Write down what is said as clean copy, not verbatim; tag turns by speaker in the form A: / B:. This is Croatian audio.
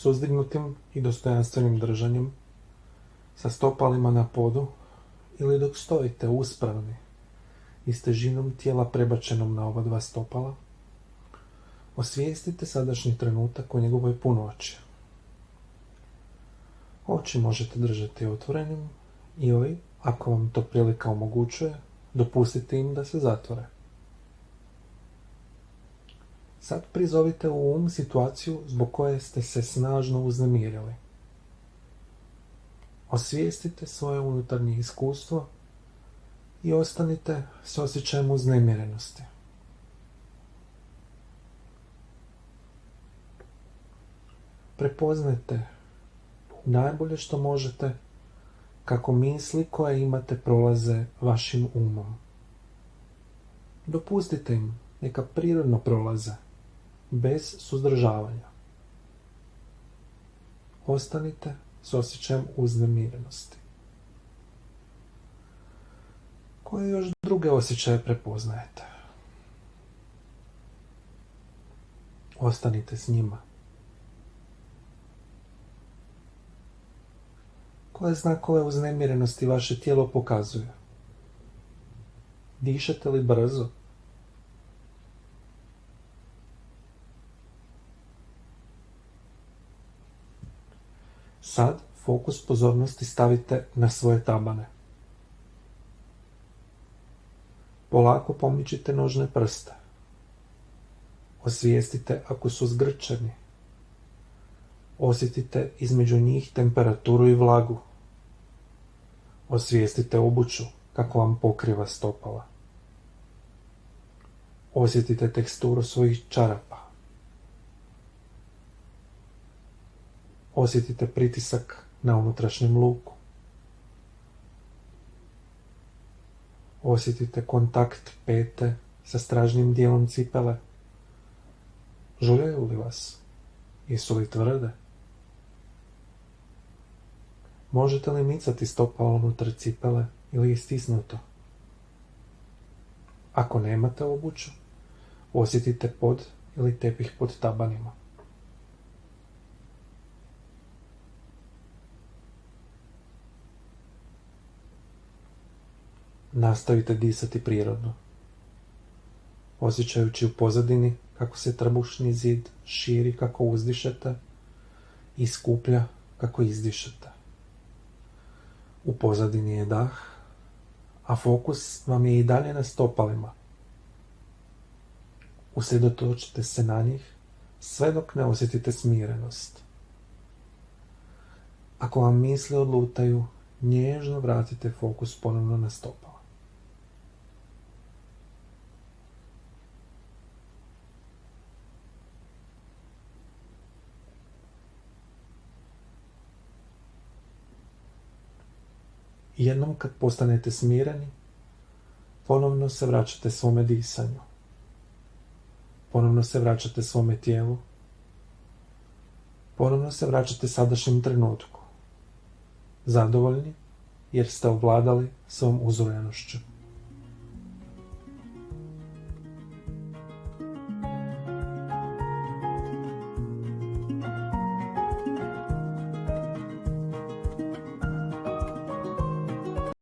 A: s uzdignutim i dostojanstvenim držanjem, sa stopalima na podu ili dok stojite uspravni i s težinom tijela prebačenom na oba dva stopala, osvijestite sadašnji trenutak u njegovoj punoći. Oči možete držati otvorenim ili, ako vam to prilika omogućuje, dopustite im da se zatvore. Sad prizovite u um situaciju zbog koje ste se snažno uznemirili. Osvijestite svoje unutarnje iskustvo i ostanite s osjećajem uznemirenosti. Prepoznajte najbolje što možete kako misli koje imate prolaze vašim umom. Dopustite im, neka prirodno prolaze, bez suzdržavanja. Ostanite s osjećajem uznemirenosti. Koje još druge osjećaje prepoznajete? Ostanite s njima. Koje znakove uznemirenosti vaše tijelo pokazuje? Dišete li brzo? Sad fokus pozornosti stavite na svoje tabane. Polako pomičite nožne prste. Osvijestite ako su zgrčeni. Osjetite između njih temperaturu i vlagu. Osvijestite obuću kako vam pokriva stopala. Osjetite teksturu svojih čarapa. Osjetite pritisak na unutrašnjem luku. Osjetite kontakt pete sa stražnjim dijelom cipele. Žuljaju li vas? Jesu li tvrde? Možete li micati stopalo unutar cipele ili je stisnuto? Ako nemate obuću, osjetite pod ili tepih pod tabanima. Nastavite disati prirodno, osjećajući u pozadini kako se trbušni zid širi kako uzdišete i skuplja kako izdišete. U pozadini je dah, a fokus vam je i dalje na stopalima. Usredotočite se na njih sve dok ne osjetite smirenost. Ako vam misli odlutaju, nježno vratite fokus ponovno na stopala. Jednom kad postanete smireni, ponovno se vraćate svome disanju. Ponovno se vraćate svome tijelu. Ponovno se vraćate sadašnjem trenutku. Zadovoljni jer ste ovladali svom uzorenošću.